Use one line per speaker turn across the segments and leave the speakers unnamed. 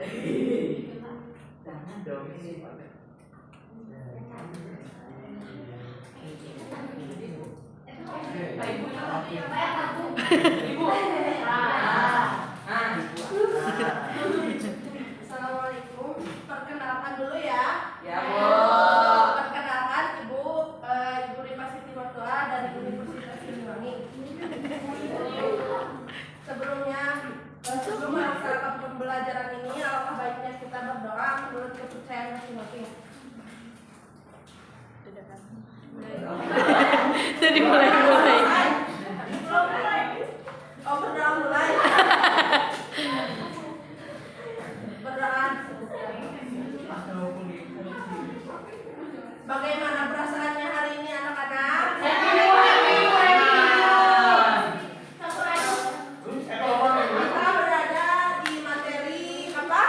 Jangan dong ini.
Assalamualaikum. Perkenalkan dulu ya.
Ya, Bu.
Perkenalkan Ibu Rima Siti Martua dari Universitas Siliwangi. Sebelum melaksanakan pembelajaran ini, alangkah baiknya kita berdoa menurut kepercayaan masing-masing.
Jadi mulai.
Oh, berdoa mulai. Berdoa. Bagaimana perasaannya hari ini anak-anak? Kita berada di materi apa?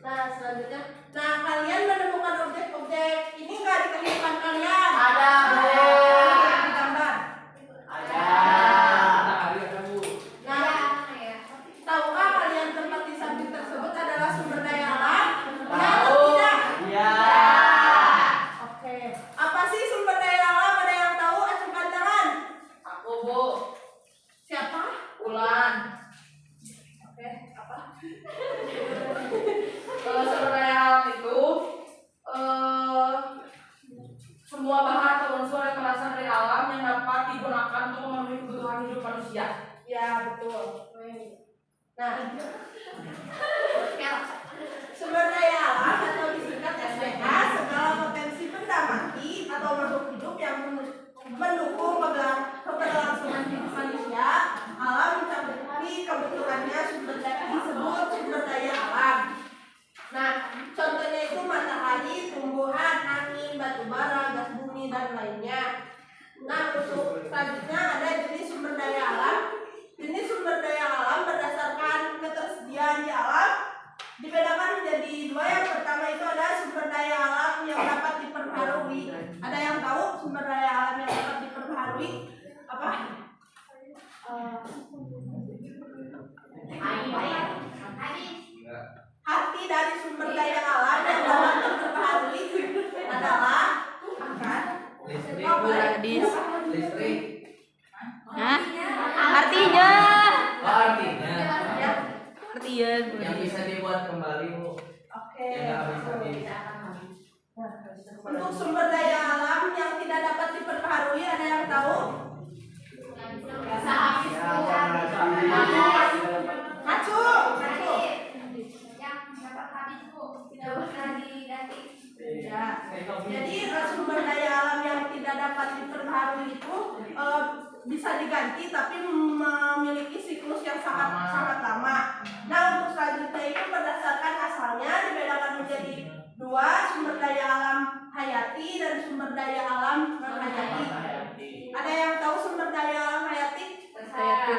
Nah, selanjutnya. Nah, kalian menemukan objek-objek ini nggak di kehidupan kalian?
Ada, Bu.
Di gambar.
Ada, Bu.
Nah, tahukah kalian tempat di samping tersebut adalah sumber daya alam? Ya atau tidak?
Iya.
Oke. Apa sih sumber daya alam? Ada yang tahu? Acungkan tangan.
Aku, Bu.
Siapa?
Ulan.
Oke. Apa?
Kalau sumber daya alam itu semua bahan atau unsur yang berasal dari alam yang dapat digunakan untuk memenuhi kebutuhan hidup manusia.
Ya, betul. Nah, sumber daya alam atau disingkat SDA segala potensi benda mati atau makhluk hidup yang mendukung keberlangsungan hidup manusia. Alam mencakupi kebutuhannya sumber daya disebut sumber daya alam. Nah, contohnya itu matahari, tumbuhan, angin, batu bara, gas bumi, dan lainnya. Nah, untuk selanjutnya ada jenis sumber daya alam. Jenis sumber daya alam berdasarkan ketersediaan di alam dibedakan menjadi dua. Yang pertama itu ada sumber daya alam yang dapat diperbarui. Ada yang tahu sumber daya alam yang dapat diperbarui apa? Arti dari sumber daya alam yang dapat diperbarui adalah
Listrik,
apa?
listrik.
Hah? Artinya.
Oh, artinya
Artinya.
yang bisa dibuat kembali, Bu.
Oke.
Yang nggak bisa
Untuk sumber daya alam yang tidak dapat diperbarui ada yang tahu? Ngacu. Ya. Jadi sumber daya alam yang tidak dapat diperbarui itu bisa diganti tapi memiliki siklus yang sangat lama. Nah, untuk selanjutnya itu berdasarkan asalnya dibedakan menjadi dua, sumber daya alam hayati dan sumber daya alam non hayati. Ada yang tahu sumber daya alam hayati?
Hayati.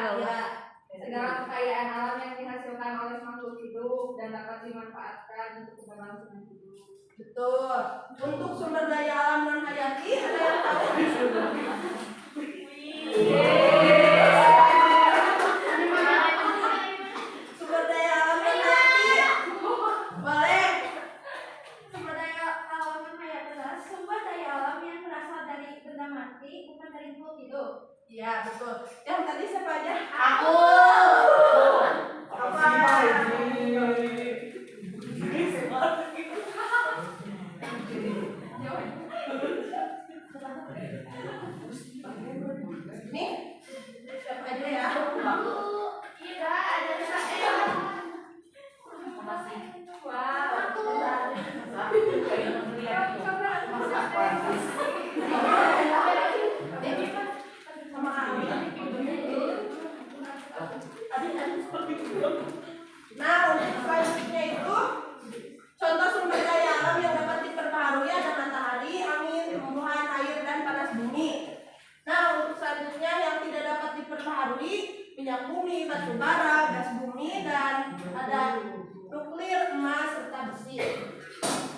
Segala kekayaan alam yang dihasilkan oleh makhluk hidup dan dapat dimanfaatkan untuk keberlangsungan hidup.
Betul. Untuk sumber daya alam non hayati ada yang tahu? Sumber daya alam non hayati. Boleh.
Sumber daya alam yang hayati adalah sumber daya alam yang berasal dari benda mati, bukan dari makhluk hidup.
Iya, betul. Yang tadi siapa aja?
Aku.
Apa? Nih, siapa aja ya?
Iya, ada saya.
Sama Ami. Nah, untuk selanjutnya itu contoh sumber daya alam yang dapat diperbaharui ada matahari, angin, tumbuhan, air, dan panas bumi. Nah, untuk selanjutnya yang tidak dapat diperbaharui minyak bumi, batu bara, gas bumi, dan ada nuklir, emas, serta besi.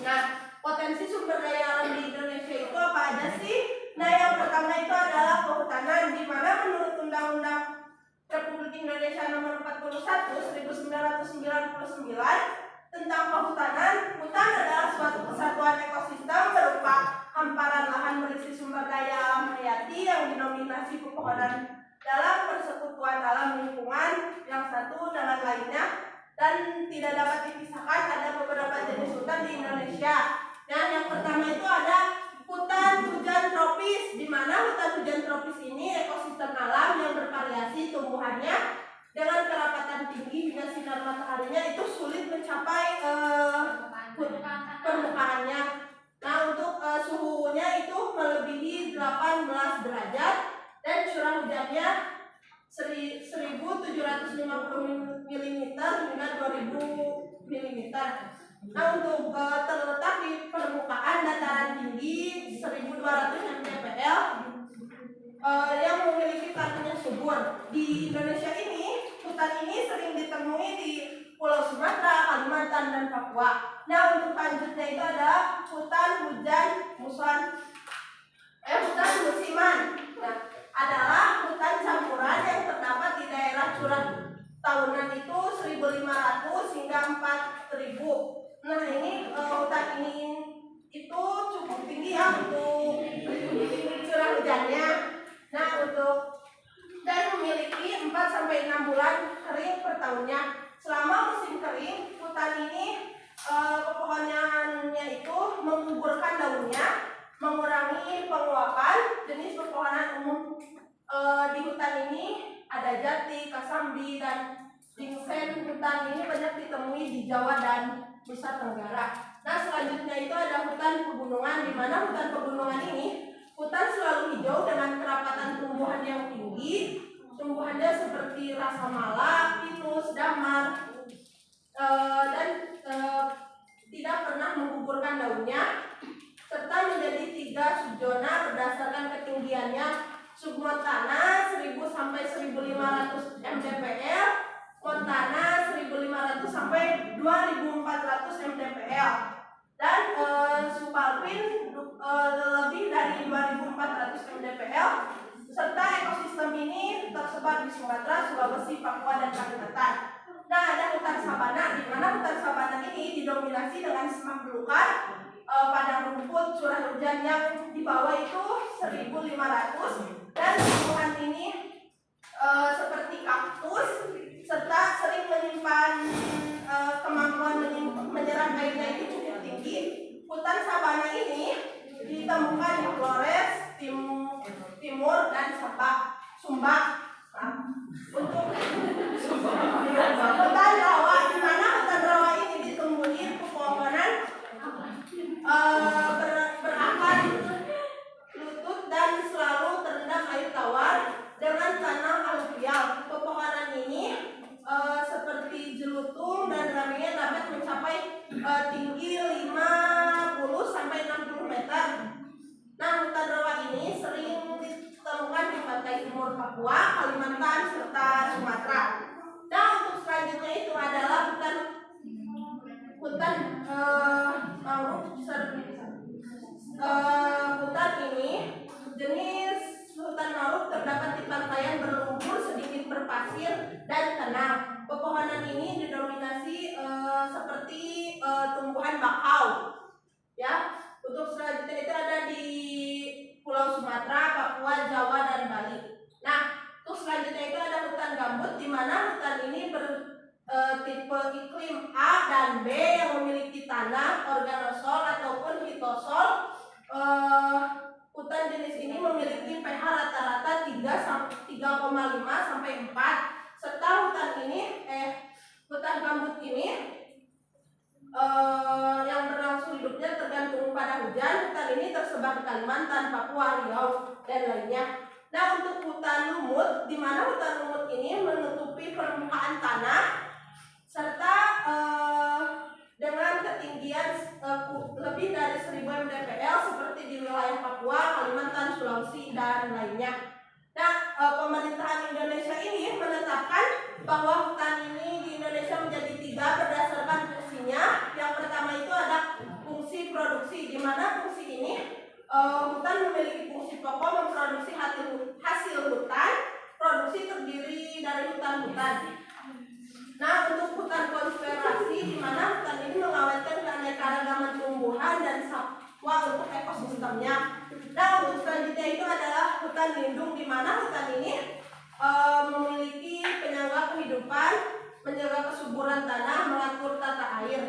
Nah, potensi sumber daya alam di Indonesia itu apa aja sih? Nah, yang pertama itu adalah kehutanan, di mana menurut Undang-Undang Republik Indonesia Nomor 41 1999 tentang kehutanan, hutan adalah suatu kesatuan ekosistem berupa hamparan lahan berisi sumber daya alam hayati yang dinominasi pepohonan dalam persekutuan alam lingkungan yang satu dengan lainnya, dan tidak dapat dipisahkan. Ada beberapa jenis hutan di Indonesia. Nah, yang pertama itu ada hutan hujan tropis, di mana hutan hujan tropis ini ekosistem alam yang bervariasi tumbuhannya dengan kerapatan tinggi hingga sinar mataharinya itu sulit mencapai permukaannya. Nah, untuk suhunya itu melebihi 18 derajat dan curah hujannya 1.750 mm hingga 2.000 mm. Nah, untuk terletak di permukaan dataran tinggi 1.200 mdpl yang memiliki tanahnya subur. Di Indonesia ini, hutan ini sering ditemui di Pulau Sumatera, Kalimantan, dan Papua. Nah, untuk selanjutnya itu ada hutan hujan hutan musiman. Nah, adalah hutan campuran yang terdapat di daerah curah tahunan itu 1.500 hingga 4.000. Nah, ini hutan ini itu cukup tinggi ya untuk curah hujannya. Nah, dan memiliki 4 sampai 6 bulan kering per tahunnya. Selama musim kering, hutan ini pepohonannya itu menguburkan daunnya, mengurangi penguapan. Jenis pepohonan umum di hutan ini ada jati, kasambi, dan ginseng. Hutan ini banyak ditemui di Jawa dan Nusa Tenggara. Nah, selanjutnya itu ada hutan pegunungan, di mana hutan pegunungan ini hutan selalu hijau dengan kerapatan tumbuhan yang tinggi. Tumbuhannya seperti rasamala, pinus, damar, dan tidak pernah menggugurkan daunnya, serta menjadi 3 subzona berdasarkan ketinggiannya. Submontana 1.000 sampai 1.500 mdpl, montana 1.500 sampai 2.400 mdpl, dan subalpin lebih dari 2.400 mdpl. Serta ekosistem ini tersebar di Sumatera, Sulawesi, Papua, dan Kalimantan. Nah, ada hutan sabana, di mana hutan sabana ini didominasi dengan semak belukar, padang rumput, curah hujan yang di bawah itu 1.500, dan tumbuhan ini seperti kaktus, serta sering menyimpan kemampuan menyerap airnya itu cukup tinggi. Hutan sabana ini ditemukan di Flores, Timur, dan Sumba. Untuk hutan rawa, di mana hutan rawa ini ditumbuhi pepohonan berakar lutut dan selalu terendam air tawar dengan tanah aluvial. Pepohonan ini seperti jelutung dan ramenya dapat mencapai tinggi 50 sampai 60 meter. Nah, hutan rawa ini sering ditemukan di pantai timur Papua, Kalimantan, serta Sumatera. Nah, untuk selanjutnya itu adalah hutan mangrove. Hutan ini jenis hutan mangrove terdapat di pantai yang berlumpur, sedikit berpasir, dan tenang. Pepohonan ini didominasi seperti tumbuhan bakau. Ya, untuk selanjutnya itu ada di Pulau Sumatera, Papua, Jawa, dan Bali. Nah, untuk selanjutnya itu ada hutan gambut, di mana hutan ini bertipe iklim A dan B yang memiliki tanah organosol ataupun hitosol. Hutan jenis ini memiliki pH rata-rata 3,5 sampai 4, serta hutan gambut ini yang berlangsung hidupnya tergantung pada hujan. Hutan ini tersebar di Kalimantan, Papua, Riau, dan lainnya. Nah, untuk hutan lumut, di mana hutan lumut ini menutupi permukaan tanah serta dengan ketinggian lebih dari 1.000 mdpl seperti di wilayah Papua, Kalimantan, Sulawesi, dan lainnya. Nah, pemerintahan Indonesia ini menetapkan bahwa hutan ini di Indonesia menjadi 3 berdasarkan fungsinya. Yang pertama itu ada fungsi produksi, di mana fungsi ini hutan memiliki fungsi pokok memproduksi hasil hutan. Produksi terdiri dari hutan-hutan. Nah, untuk hutan konservasi di mana hutan ini mengawetkan keanekaragaman tumbuhan dan satwa untuk ekosistemnya. Nah, untuk selanjutnya itu adalah hutan lindung di mana hutan ini memiliki penyangga kehidupan, menjaga kesuburan tanah, mengatur tata air.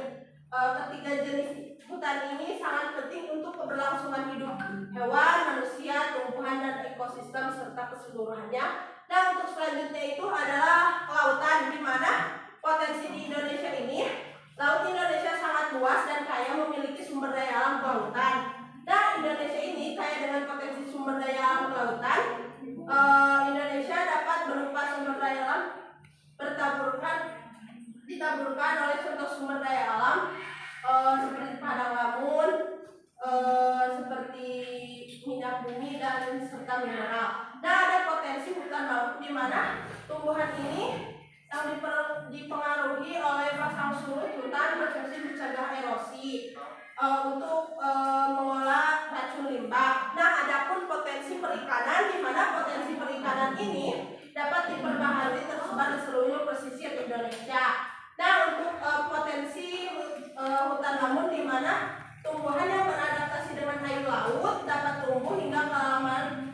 Ketiga jenis hutan ini sangat penting untuk keberlangsungan hidup hewan, manusia, tumbuhan, dan ekosistem serta keseluruhannya. Nah, untuk selanjutnya itu adalah kelautan di mana potensi di Indonesia ini, laut Indonesia sangat luas dan kaya memiliki sumber daya alam kelautan. Nah, Indonesia ini kaya dengan potensi sumber daya alam kelautan. Indonesia dapat berupa sumber daya alam ditaburkan oleh contoh sumber daya alam seperti padang lamun, seperti minyak bumi dan serta mineral. Nah, ada potensi hutan laut di mana tumbuhan ini yang dipengaruhi oleh pasang surut hutan berfungsi mencegah erosi untuk mengolah racun limbah. Nah, adapun potensi perikanan di mana potensi perikanan ini dapat diperbaharui tersebar di seluruh pesisir Indonesia. Nah, untuk potensi hutan lamun di mana tumbuhan yang beradaptasi dengan air laut dapat tumbuh hingga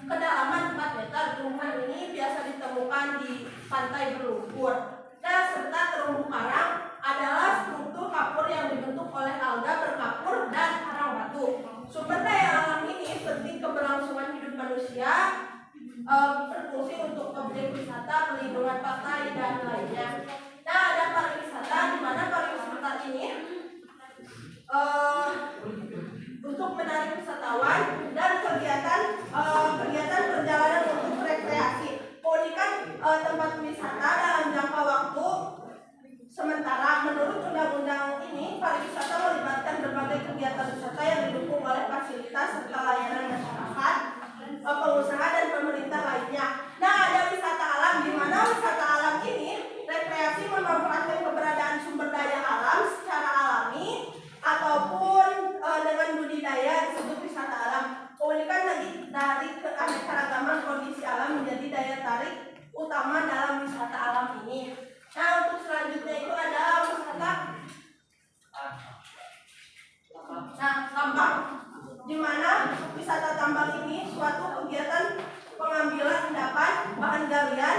kedalaman 4 meter. Tumbuhan ini biasa ditemukan di pantai berlumpur. Nah, serta terumbu karang adalah struktur kapur yang dibentuk oleh alga berkapur dan karang batu. Sumber daya alam ini penting keberlangsungan hidup manusia, berfungsi untuk objek wisata, pelindungan pantai, dan lainnya. Nah, ada pariwisata di mana pariwisata ini untuk menarik wisatawan dan kegiatan perjalanan untuk rekreasi. Keunikan tempat wisata dalam jangka waktu sementara. Menurut undang-undang ini, pariwisata melibatkan berbagai kegiatan wisata yang didukung oleh fasilitas serta layanan masyarakat, pengusaha dan pemerintah lainnya. Nah, ada wisata alam di mana wisata alam ini rekreasi memanfaatkan keberadaan sumber daya alam secara alami ataupun dengan budidaya disebut wisata alam. Keunikan lagi dari keanekaragaman kondisi alam menjadi daya tarik utama dalam wisata alam ini. Nah, untuk selanjutnya itu ada wisata tambang, di mana wisata tambang ini suatu kegiatan pengambilan endapan bahan galian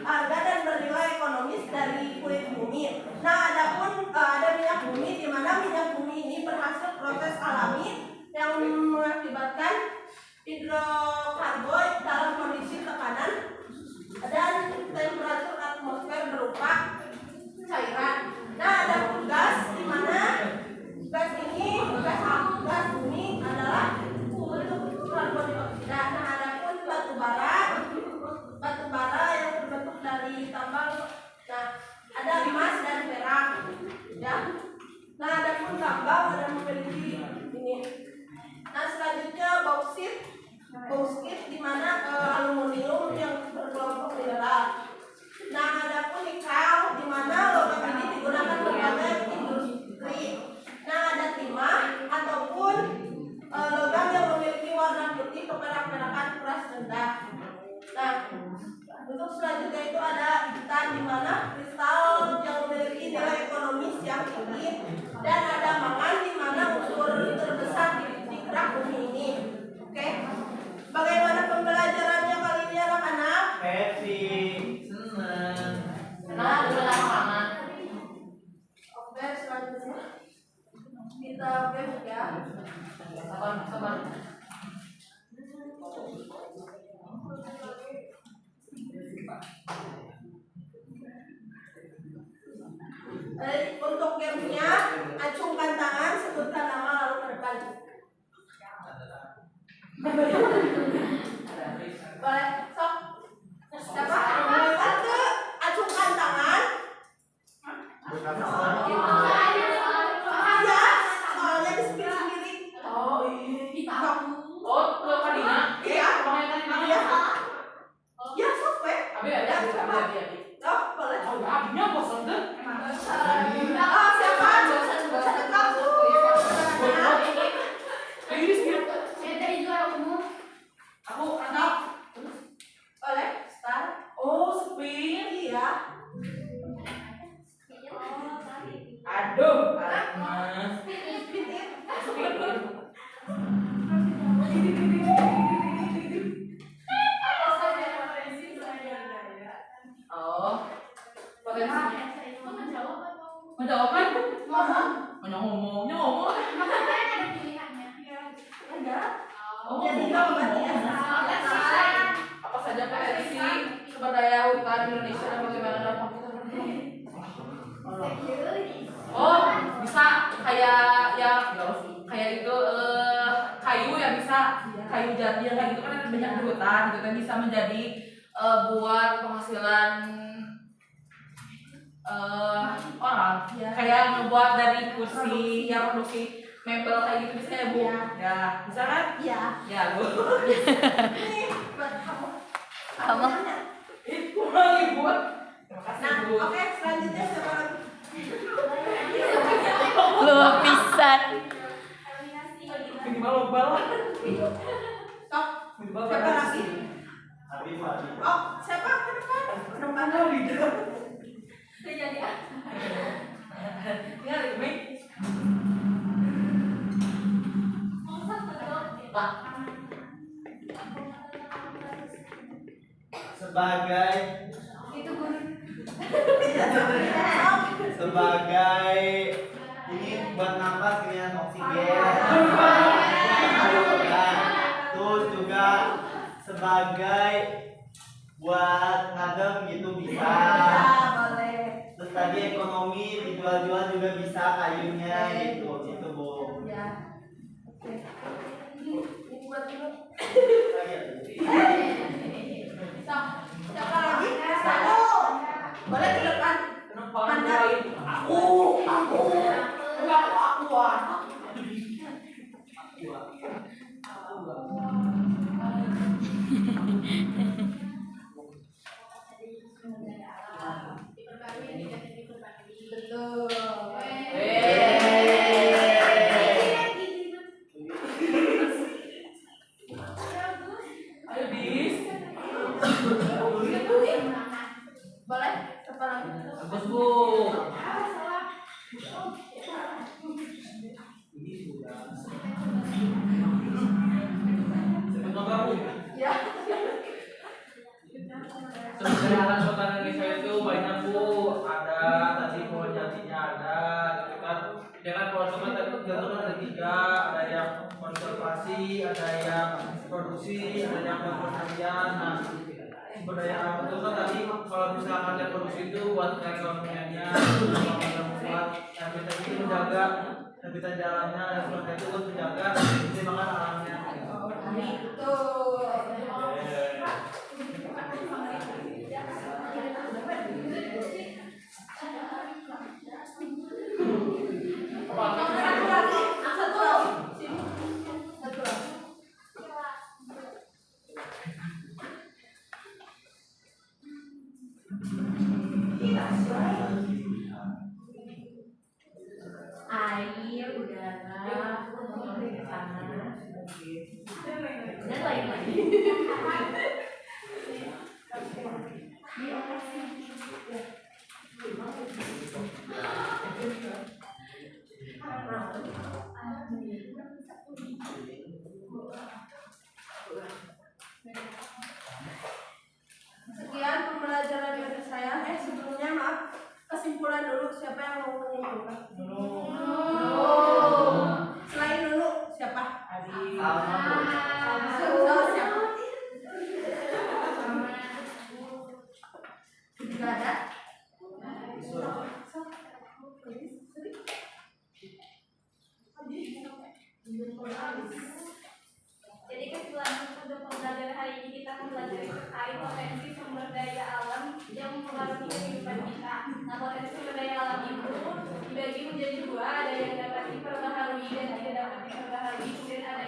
harga dan bernilai ekonomis dari kulit bumi. Nah, adapun ada minyak bumi di mana minyak bumi ini berhasil proses alami yang mengakibatkan hidrokarbon dalam kondisi tekanan dan temperatur atmosfer berupa cairan. Nah, ada gas di mana gas bumi adalah bentuk karbon dioksida. Nah, adapun batu bara yang terbentuk dari tambang. Nah, ada emas dan perak. Ya. Nah, adapun tambang ada memiliki ini. Nah, selanjutnya bauksit di mana aluminium yang berkelompok mineral. Nah, adapun nikel di mana logam ini digunakan berbagai industri. Nah, ada timah ataupun logam yang memiliki warna putih keperak-perakan keras rendah. Nah, untuk selanjutnya itu ada intan di mana kristal yang memiliki nilai ekonomis yang tinggi, dan ada mangan di mana unsur terbesar di kerak bumi ini. Oke. Bagaimana pembelajarannya kali ini anak-anak?
Happy, senang.
Nah, sama.
Oke, selanjutnya kita bebuk ya.
Sabar.
Untuk gamenya, acungkan tangan, sebutkan nama lalu ke depan. Boleh, sok. Siapa? Satu, acungkan tangan. Ya, soalnya di sendiri.
Oh, iya.
Sok.
Oh, ke Kadina.
Iya. Iya. Ya, sok, weh.
Abi ada.
Sok, boleh.
Oh, abinya bosan tuh.
Siapa? Bosan kamu.
Ini sedikit.
Saya dari juara umum.
Oh, berarti ya.
Apa saja potensi sumber daya hutan Indonesia dan bagaimana dampak kita berdua? Oh, bisa kayak yang kayak itu kayu ya bisa kayu jati yang kayak gitu kan ada banyak di hutan gitu kan bisa menjadi buat penghasilan orang kayak ngebuat dari kursi yang produksi mebel kayak gitu bisa ya Bu? Ya bisa kan?
Iya.
Ya Bu.
Nih, buat kamu.
Kamu?
Kurang Ibu. Terima kasih
Nah,
Bu.
oke, selanjutnya siapa lagi?
Lu pisan.
Minimal lobal.
Sok,
Minimal
siapa lagi?
Habib Habib.
Oh, siapa? Kenapa?
Jadi
Tinggal di mic.
Sebagai
itu guru.
sebagai ini buat napas dengan oksigen. Nah, terus juga sebagai buat ngadem gitu bisa.
Boleh.
Terus tadi ekonomi dijual-jual juga bisa kayunya gitu gitu Bu.
Ya. Oke. Ini buat dulu. Siapa lagi? Satu. Boleh ke depan. Anda. Aku. Enggak aku. Betul.
Ayo bis.
Boleh? Siapa lagi?
Bagus Bu. Sebentar Bu.
Ya.
Sebenarnya alat kota Indonesia itu banyak Bu. Ada tadi pohon jatinya ada, gitu kan. Dengan pohon tomat itu gabungan ada 3, ada yang konservasi, ada yang produksi, ada yang pertanian. Nah, sumber daya alam itu kan tadi kalau misalkan ada produksi itu buat perekonomiannya, buat habitat itu menjaga habitat jalannya, dan seperti itu buat menjaga keseimbangan alamnya.
Betul. Satu lagi. Satu lagi. Sini. Satu lagi. Air, udara, tanah, dan lain-lain. Sekian pembelajaran dari saya. Sebelumnya maaf, kesimpulan dulu. Siapa yang mau menyimpulkan? Selain dulu siapa? Siapa? Tidak ada.
Jadi kesimpulan untuk pembelajaran hari ini kita mempelajari terkait potensi sumber daya alam yang mempengaruhi kehidupan kita. Nah, potensi sumber daya alam itu dibagi menjadi 2, ada yang dapat diperbaharui dan tidak dapat diperbaharui, kemudian ada